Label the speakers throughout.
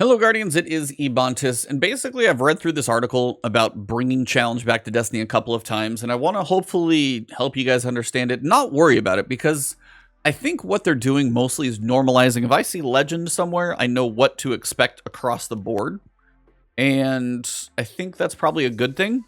Speaker 1: Hello Guardians, it is Ebontis, and basically I've read through this article about bringing challenge back to Destiny a couple of times, and I want to hopefully help you guys understand it, not worry about it, because I think what they're doing mostly is normalizing. If I see legend somewhere, I know what to expect across the board, and I think that's probably a good thing.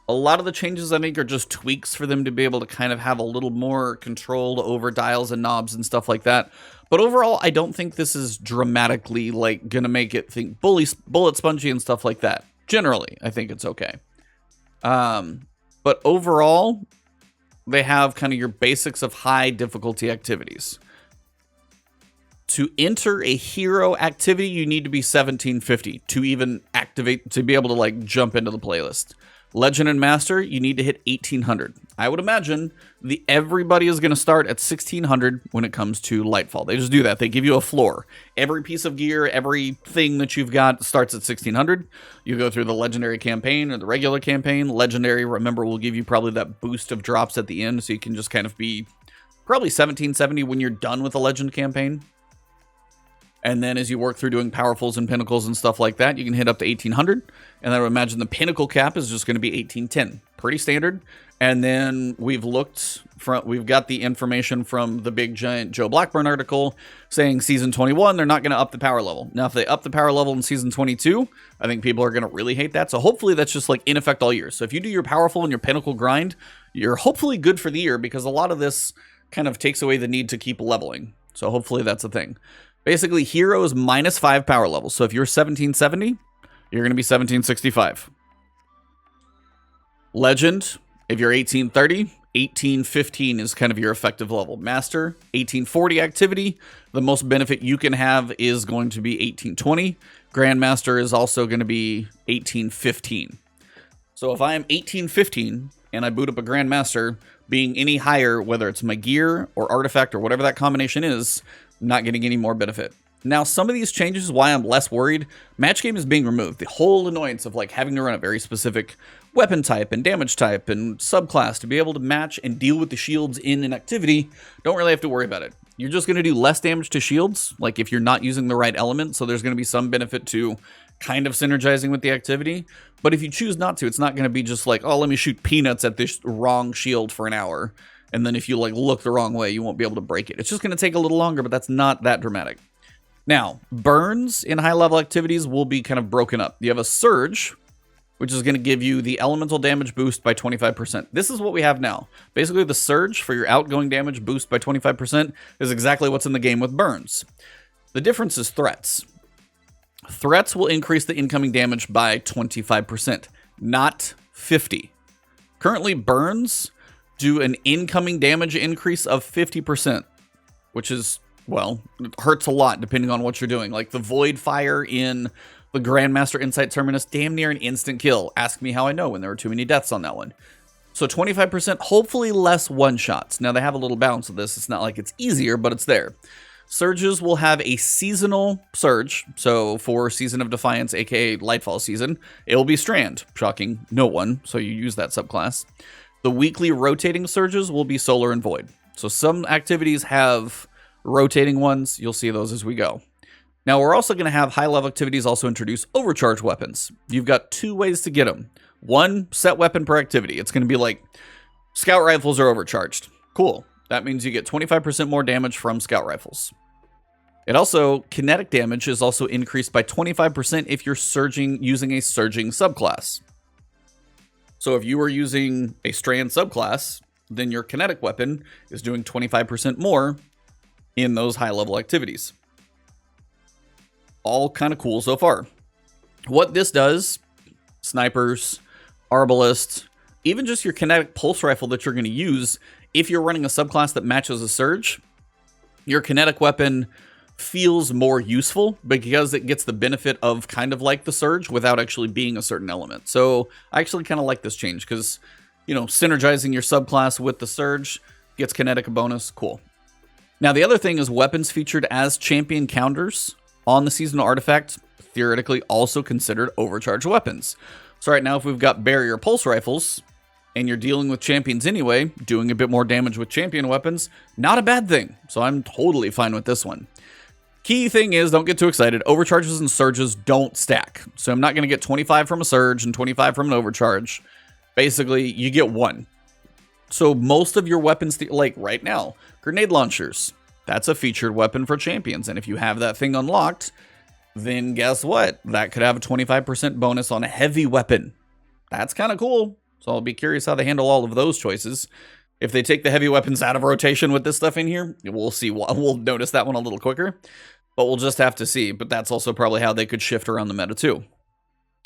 Speaker 1: A lot of the changes I think are just tweaks for them to be able to kind of have a little more control over dials and knobs and stuff like that. But overall, I don't think this is dramatically like gonna make it think bullet spongy and stuff like that. Generally, I think it's okay. But overall, they have kind of your basics of high difficulty activities. To enter a hero activity, you need to be 1750 to even activate, to be able to like jump into the playlist. Legend and Master, you need to hit 1800. I would imagine everybody is going to start at 1600 when it comes to Lightfall. They just do that. They give you a floor. Every piece of gear, everything that you've got starts at 1600. You go through the Legendary campaign or the regular campaign. Legendary, remember, will give you probably that boost of drops at the end, so you can just kind of be probably 1770 when you're done with the Legend campaign. And then as you work through doing Powerfuls and Pinnacles and stuff like that, you can hit up to 1800. And I would imagine the Pinnacle cap is just going to be 1810. Pretty standard. And then we've got the information from the big giant Joe Blackburn article saying season 21, they're not going to up the power level. Now, if they up the power level in season 22, I think people are going to really hate that. So hopefully that's just like in effect all year. So if you do your Powerful and your Pinnacle grind, you're hopefully good for the year, because a lot of this kind of takes away the need to keep leveling. So hopefully that's a thing. Basically, hero is -5 power level. So if you're 1770, you're going to be 1765. Legend, if you're 1830, 1815 is kind of your effective level. Master, 1840 activity. The most benefit you can have is going to be 1820. Grandmaster is also going to be 1815. So if I am 1815 and I boot up a Grandmaster, being any higher, whether it's my gear or artifact or whatever that combination is, not getting any more benefit. Now, some of these changes is why I'm less worried. Match game is being removed. The whole annoyance of like having to run a very specific weapon type and damage type and subclass to be able to match and deal with the shields in an activity, don't really have to worry about it. You're just going to do less damage to shields, like if you're not using the right element, so there's going to be some benefit to kind of synergizing with the activity. But if you choose not to, it's not going to be just like, oh, let me shoot peanuts at this wrong shield for an hour. And then if you like look the wrong way, you won't be able to break it. It's just going to take a little longer, but that's not that dramatic. Now, burns in high-level activities will be kind of broken up. You have a Surge, which is going to give you the elemental damage boost by 25%. This is what we have now. Basically, the Surge for your outgoing damage boost by 25% is exactly what's in the game with burns. The difference is threats. Threats will increase the incoming damage by 25%, not 50%. Currently, burns do an incoming damage increase of 50%, which is, well, it hurts a lot depending on what you're doing. Like the Void Fire in the Grandmaster Insight Terminus, damn near an instant kill. Ask me how I know when there were too many deaths on that one. So 25%, hopefully less one-shots. Now they have a little balance of this. It's not like it's easier, but it's there. Surges will have a seasonal surge. So for Season of Defiance, aka Lightfall season, it will be Strand. Shocking no one, so you use that subclass. The weekly rotating surges will be Solar and Void. So some activities have rotating ones. You'll see those as we go. Now, we're also going to have high-level activities also introduce overcharge weapons. You've got two ways to get them. One, set weapon per activity. It's going to be like, scout rifles are overcharged. Cool. That means you get 25% more damage from scout rifles. It also, kinetic damage is also increased by 25% if you're using a surging subclass. So if you were using a Strand subclass, then your kinetic weapon is doing 25% more in those high-level activities. All kind of cool so far. What this does, snipers, arbalists, even just your kinetic pulse rifle that you're going to use, if you're running a subclass that matches a surge, your kinetic weapon feels more useful because it gets the benefit of kind of like the surge without actually being a certain element. So I actually kind of like this change because, you know, synergizing your subclass with the surge gets kinetic a bonus. Cool. Now, the other thing is weapons featured as champion counters on the seasonal artifact, theoretically also considered overcharged weapons. So right now, if we've got barrier pulse rifles and you're dealing with champions anyway, doing a bit more damage with champion weapons, not a bad thing. So I'm totally fine with this one. Key thing is, don't get too excited. Overcharges and surges don't stack. So I'm not going to get 25 from a surge and 25 from an overcharge. Basically, you get 1. So most of your weapons, like right now, grenade launchers, that's a featured weapon for champions. And if you have that thing unlocked, then guess what? That could have a 25% bonus on a heavy weapon. That's kind of cool. So I'll be curious how they handle all of those choices. If they take the heavy weapons out of rotation with this stuff in here, we'll see. We'll notice that one a little quicker. But we'll just have to see. But that's also probably how they could shift around the meta too.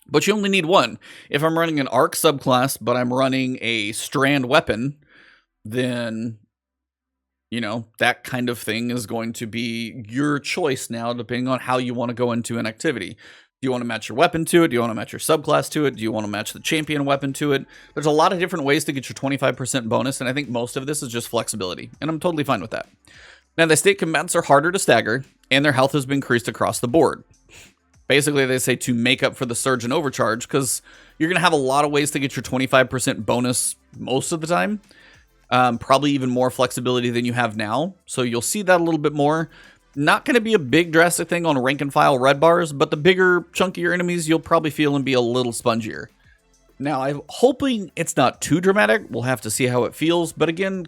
Speaker 1: But you only need 1. If I'm running an arc subclass, but I'm running a strand weapon, then, you know, that kind of thing is going to be your choice now, depending on how you want to go into an activity. Do you want to match your weapon to it? Do you want to match your subclass to it? Do you want to match the champion weapon to it? There's a lot of different ways to get your 25% bonus, and I think most of this is just flexibility, and I'm totally fine with that. Now, the state combatants are harder to stagger, and their health has been increased across the board. Basically, they say to make up for the surge and overcharge, because you're going to have a lot of ways to get your 25% bonus most of the time. Probably even more flexibility than you have now. So you'll see that a little bit more. Not going to be a big drastic thing on rank and file red bars, but the bigger, chunkier enemies, you'll probably feel and be a little spongier. Now, I'm hoping it's not too dramatic. We'll have to see how it feels. But again,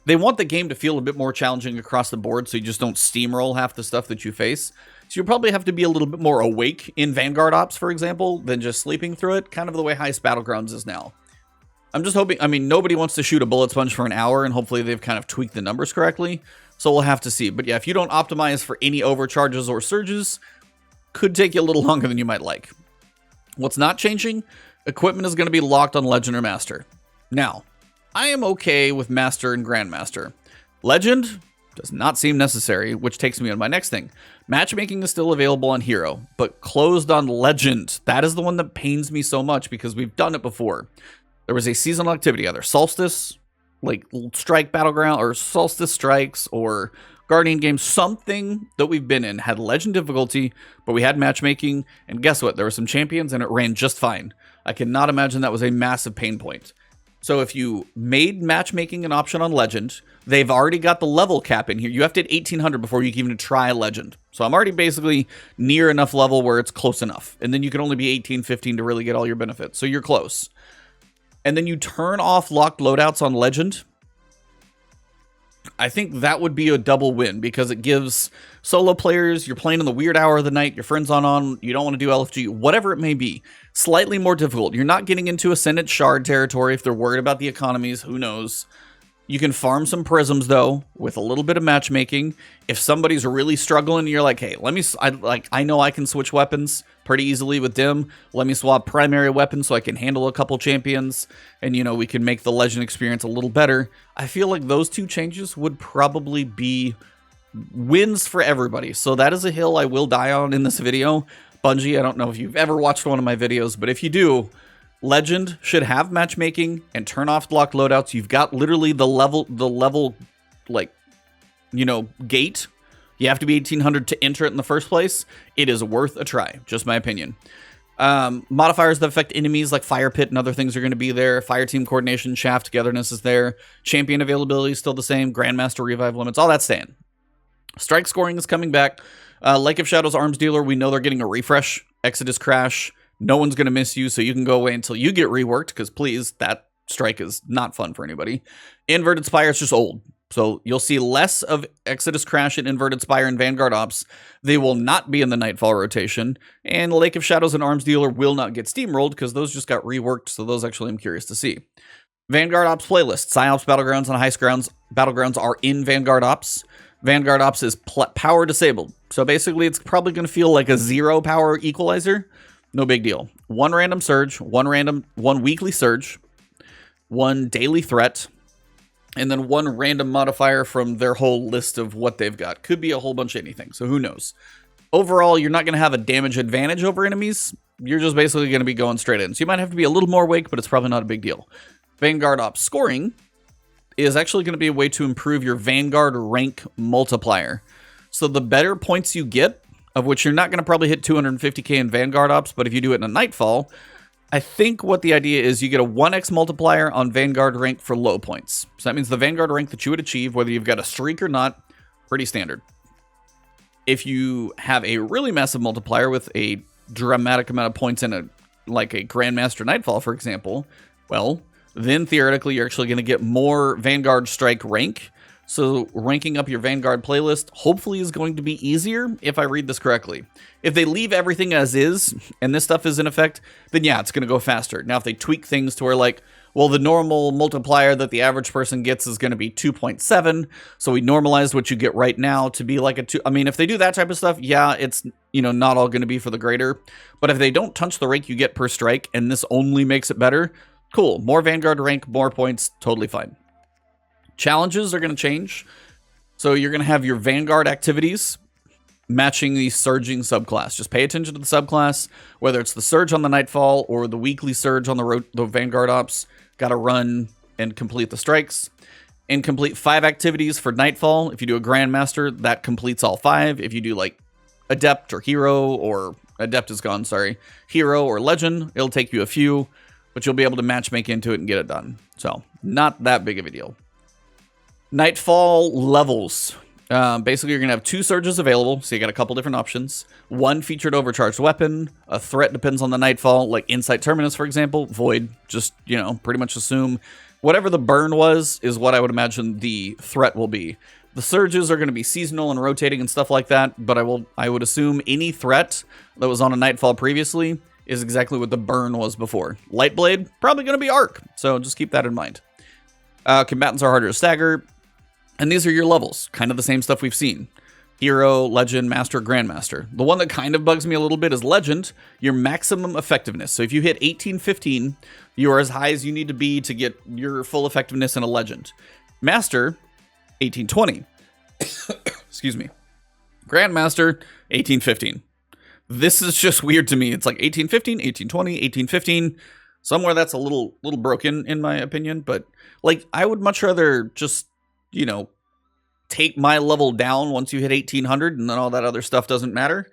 Speaker 1: they want the game to feel a bit more challenging across the board, so you just don't steamroll half the stuff that you face. So you'll probably have to be a little bit more awake in Vanguard Ops, for example, than just sleeping through it, kind of the way Heist Battlegrounds is now. I'm just hoping, I mean, nobody wants to shoot a bullet sponge for an hour, and hopefully they've kind of tweaked the numbers correctly. So we'll have to see. But yeah, if you don't optimize for any overcharges or surges, could take you a little longer than you might like. What's not changing? Equipment is going to be locked on Legend or Master. Now, I am okay with Master and Grandmaster. Legend does not seem necessary, which takes me on my next thing. Matchmaking is still available on Hero, but closed on Legend. That is the one that pains me so much because we've done it before. There was a seasonal activity, either Solstice, like Strike Battleground, or Solstice Strikes, or Guardian Games, something that we've been in had Legend difficulty, but we had matchmaking, and guess what? There were some champions, and it ran just fine. I cannot imagine that was a massive pain point. So if you made matchmaking an option on Legend, they've already got the level cap in here. You have to hit 1800 before you can even try Legend. So I'm already basically near enough level where it's close enough. And then you can only be 1815 to really get all your benefits. So you're close. And then you turn off locked loadouts on Legend. I think that would be a double win because it gives solo players, you're playing in the weird hour of the night, your friend's on, you don't want to do LFG, whatever it may be, slightly more difficult. You're not getting into Ascendant Shard territory if they're worried about the economies, who knows. You can farm some prisms, though, with a little bit of matchmaking. If somebody's really struggling, you're like, hey, I know I can switch weapons pretty easily with Dim. Let me swap primary weapons so I can handle a couple champions. And, you know, we can make the Legend experience a little better. I feel like those two changes would probably be wins for everybody. So that is a hill I will die on in this video. Bungie, I don't know if you've ever watched one of my videos, but if you do, Legend should have matchmaking and turn off locked loadouts. You've got literally the level, like, you know, gate. You have to be 1800 to enter it in the first place. It is worth a try, just my opinion. Modifiers that affect enemies like Fire Pit and other things are going to be there. Fire Team Coordination, Shaft Togetherness is there. Champion availability is still the same. Grandmaster Revive limits, all that staying. Strike scoring is coming back. Lake of Shadows Arms Dealer, we know they're getting a refresh. Exodus Crash. No one's going to miss you, so you can go away until you get reworked, because please, that strike is not fun for anybody. Inverted Spire is just old. So you'll see less of Exodus Crash and Inverted Spire and Vanguard Ops. They will not be in the Nightfall rotation. And Lake of Shadows and Arms Dealer will not get steamrolled, because those just got reworked, so those actually I'm curious to see. Vanguard Ops playlist. Psyops Battlegrounds and Heist Battlegrounds are in Vanguard Ops. Vanguard Ops is power disabled. So basically it's probably going to feel like a 0 power equalizer. No big deal. One random surge, one weekly surge, one daily threat, and then one random modifier from their whole list of what they've got. Could be a whole bunch of anything, so who knows. Overall, you're not going to have a damage advantage over enemies. You're just basically going to be going straight in. So you might have to be a little more awake, but it's probably not a big deal. Vanguard Ops scoring is actually going to be a way to improve your Vanguard rank multiplier. So the better points you get, of which you're not going to probably hit 250k in Vanguard Ops, but if you do it in a Nightfall, I think what the idea is you get a 1x multiplier on Vanguard rank for low points. So that means the Vanguard rank that you would achieve, whether you've got a streak or not, pretty standard. If you have a really massive multiplier with a dramatic amount of points in like a Grandmaster Nightfall, for example, well, then theoretically you're actually going to get more Vanguard Strike rank. So ranking up your Vanguard playlist hopefully is going to be easier if I read this correctly. If they leave everything as is and this stuff is in effect, then yeah, it's going to go faster. Now, if they tweak things to where like, well, the normal multiplier that the average person gets is going to be 2.7. So we normalized what you get right now to be like a 2. I mean, if they do that type of stuff, yeah, it's, not all going to be for the greater. But if they don't touch the rank you get per strike and this only makes it better, cool. More Vanguard rank, more points, totally fine. Challenges are going to change. So you're going to have your Vanguard activities matching the surging subclass. Just pay attention to the subclass, whether it's the surge on the Nightfall or the weekly surge on the Vanguard ops. Got to run and complete the strikes. And complete 5 activities for Nightfall. If you do a Grandmaster, that completes all 5. If you do like Adept or Hero, or Adept is gone, sorry. Hero or Legend, it'll take you a few, but you'll be able to matchmake into it and get it done. So, not that big of a deal. Nightfall levels. Basically, you're going to have 2 surges available, so you got a couple different options. 1 featured overcharged weapon. A threat depends on the Nightfall, like Insight Terminus, for example. Void, just, pretty much assume whatever the burn was is what I would imagine the threat will be. The surges are going to be seasonal and rotating and stuff like that, but I would assume any threat that was on a Nightfall previously is exactly what the burn was before. Lightblade, probably going to be Arc, so just keep that in mind. Combatants are harder to stagger. And these are your levels, kind of the same stuff we've seen. Hero, Legend, Master, Grandmaster. The one that kind of bugs me a little bit is Legend, your maximum effectiveness. So if you hit 1815, you are as high as you need to be to get your full effectiveness in a Legend. Master, 1820. Excuse me. Grandmaster, 1815. This is just weird to me. It's like 1815, 1820, 1815. Somewhere that's a little broken in my opinion, but like I would much rather just take my level down once you hit 1800 and then all that other stuff doesn't matter.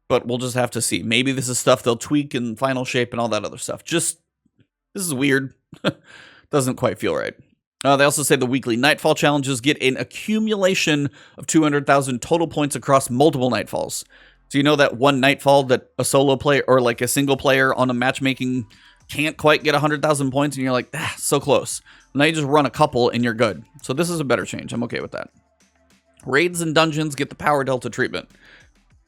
Speaker 1: But we'll just have to see. Maybe this is stuff they'll tweak in final shape and all that other stuff. This is weird. Doesn't quite feel right. They also say the weekly Nightfall challenges get an accumulation of 200,000 total points across multiple Nightfalls. So you know that one Nightfall that a solo player or like a single player on a matchmaking can't quite get 100,000 points and you're like, so close. Now you just run a couple and you're good. So this is a better change. I'm okay with that. Raids and dungeons get the power delta treatment.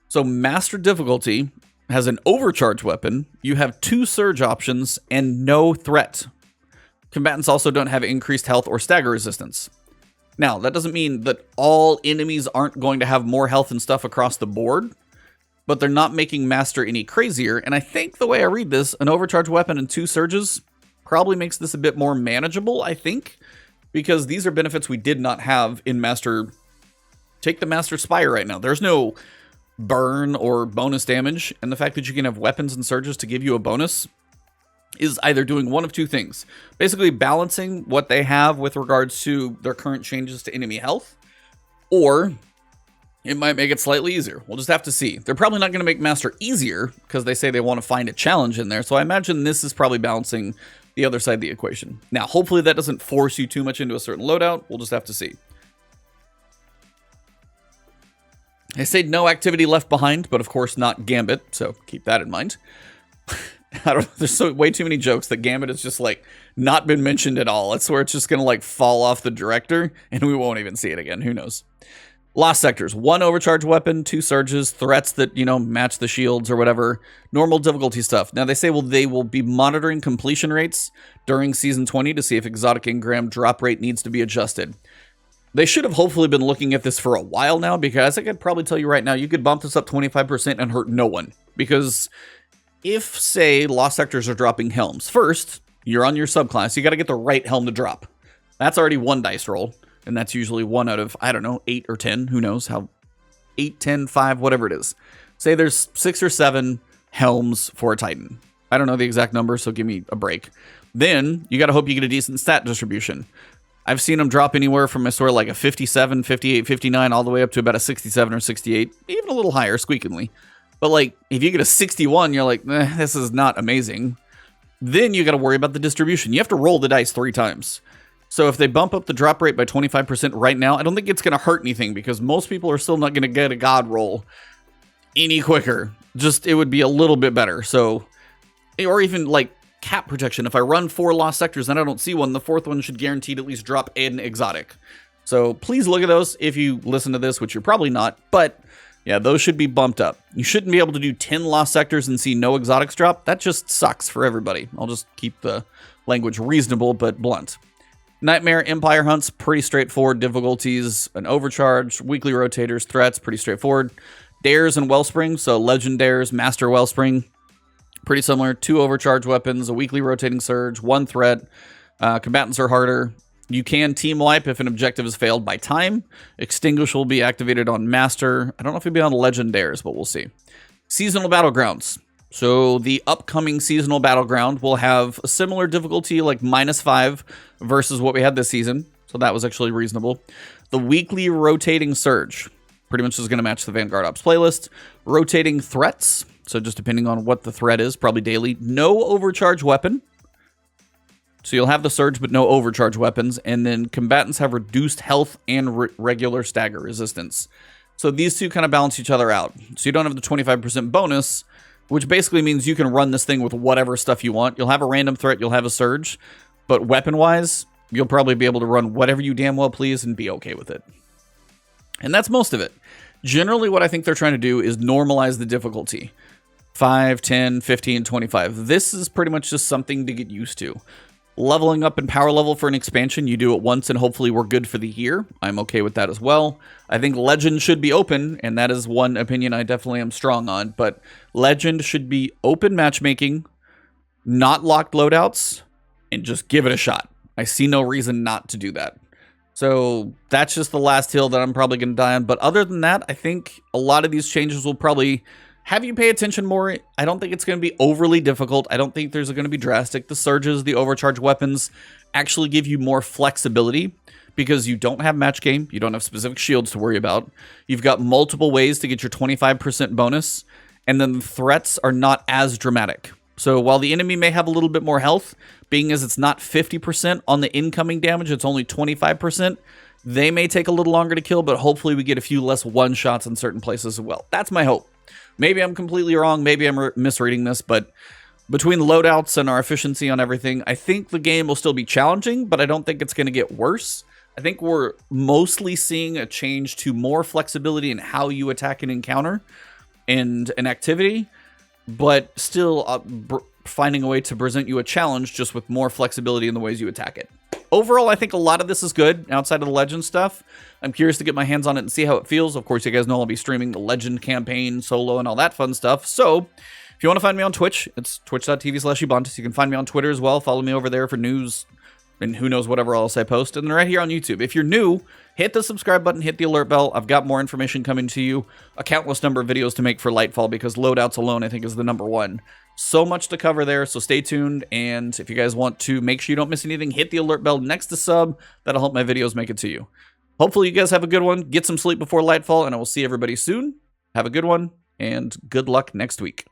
Speaker 1: So Master difficulty has an overcharge weapon. You have 2 surge options and no threat. Combatants also don't have increased health or stagger resistance. Now, that doesn't mean that all enemies aren't going to have more health and stuff across the board, but they're not making Master any crazier. And I think the way I read this, an overcharge weapon and 2 surges probably makes this a bit more manageable, I think, because these are benefits we did not have in Master. Take the Master Spire right now. There's no burn or bonus damage, and the fact that you can have weapons and surges to give you a bonus is either doing one of 2 things. Basically balancing what they have with regards to their current changes to enemy health, or it might make it slightly easier. We'll just have to see. They're probably not going to make Master easier because they say they want to find a challenge in there, so I imagine this is probably balancing the other side of the equation. Now, hopefully that doesn't force you too much into a certain loadout. We'll just have to see. I say no activity left behind, but of course not Gambit, so keep that in mind. There's way too many jokes that Gambit has just like not been mentioned at all. It's where it's just gonna like fall off the director and we won't even see it again. Who knows? Lost sectors, 1 overcharge weapon, 2 surges, threats that, match the shields or whatever, normal difficulty stuff. Now they say, well, they will be monitoring completion rates during season 20 to see if exotic engram drop rate needs to be adjusted. They should have hopefully been looking at this for a while now, because I could probably tell you right now, you could bump this up 25% and hurt no one. Because if, say, lost sectors are dropping helms, first, you're on your subclass, you got to get the right helm to drop. That's already 1 dice roll. And that's usually 1 out of, 8 or 10. Who knows how? 8, 10, 5, whatever it is. Say there's 6 or 7 helms for a Titan. I don't know the exact number, so give me a break. Then you got to hope you get a decent stat distribution. I've seen them drop anywhere from a sort of like a 57, 58, 59, all the way up to about a 67 or 68. Even a little higher, squeakingly. But like, if you get a 61, you're like, this is not amazing. Then you got to worry about the distribution. You have to roll the dice 3 times. So if they bump up the drop rate by 25% right now, I don't think it's going to hurt anything because most people are still not going to get a god roll any quicker. Just, it would be a little bit better. So, or even like cap protection. If I run 4 lost sectors and I don't see one, the 4th one should guaranteed at least drop an exotic. So please look at those if you listen to this, which you're probably not, but yeah, those should be bumped up. You shouldn't be able to do 10 lost sectors and see no exotics drop. That just sucks for everybody. I'll just keep the language reasonable but blunt. Nightmare Empire hunts, pretty straightforward difficulties. An overcharge, weekly rotators, threats, pretty straightforward. Dares and Wellspring, so Legend Dares, Master Wellspring, pretty similar. 2 overcharge weapons, a weekly rotating surge, 1 threat. Combatants are harder. You can team wipe if an objective is failed by time. Extinguish will be activated on Master. I don't know if it'll be on Legend Dares, but we'll see. Seasonal Battlegrounds. So the upcoming seasonal battleground will have a similar difficulty, like -5 versus what we had this season. So that was actually reasonable. The weekly rotating surge pretty much is going to match the Vanguard Ops playlist. Rotating threats. So just depending on what the threat is, probably daily. No overcharge weapon. So you'll have the surge, but no overcharge weapons. And then combatants have reduced health and regular stagger resistance. So these two kind of balance each other out. So you don't have the 25% bonus, which basically means you can run this thing with whatever stuff you want. You'll have a random threat, you'll have a surge, but weapon-wise, you'll probably be able to run whatever you damn well please and be okay with it. And that's most of it. Generally, what I think they're trying to do is normalize the difficulty. 5, 10, 15, 25. This is pretty much just something to get used to. Leveling up in power level for an expansion, you do it once and hopefully we're good for the year. I'm okay with that as well. I think Legend should be open, and that is one opinion I definitely am strong on, but Legend should be open matchmaking, not locked loadouts, and just give it a shot. I see no reason not to do that. So that's just the last hill that I'm probably going to die on, but other than that, I think a lot of these changes will probably have you pay attention more. I don't think it's going to be overly difficult. I don't think there's going to be drastic. The surges, the overcharge weapons actually give you more flexibility because you don't have match game. You don't have specific shields to worry about. You've got multiple ways to get your 25% bonus, and then the threats are not as dramatic. So while the enemy may have a little bit more health, being as it's not 50% on the incoming damage, it's only 25%, they may take a little longer to kill, but hopefully we get a few less one-shots in certain places as well. That's my hope. Maybe I'm completely wrong. Maybe I'm misreading this, but between loadouts and our efficiency on everything, I think the game will still be challenging, but I don't think it's going to get worse. I think we're mostly seeing a change to more flexibility in how you attack an encounter and an activity, but still finding a way to present you a challenge just with more flexibility in the ways you attack it. Overall, I think a lot of this is good outside of the Legend stuff. I'm curious to get my hands on it and see how it feels. Of course, you guys know I'll be streaming the Legend campaign, solo, and all that fun stuff. So if you want to find me on Twitch, it's twitch.tv/Ebontis. You can find me on Twitter as well. Follow me over there for news and who knows whatever else I post. And then right here on YouTube. If you're new, hit the subscribe button, hit the alert bell. I've got more information coming to you. A countless number of videos to make for Lightfall because loadouts alone, I think, is the #1. So much to cover there, so stay tuned. And if you guys want to make sure you don't miss anything, hit the alert bell next to sub. That'll help my videos make it to you. Hopefully you guys have a good one. Get some sleep before Lightfall, and I will see everybody soon. Have a good one, and good luck next week.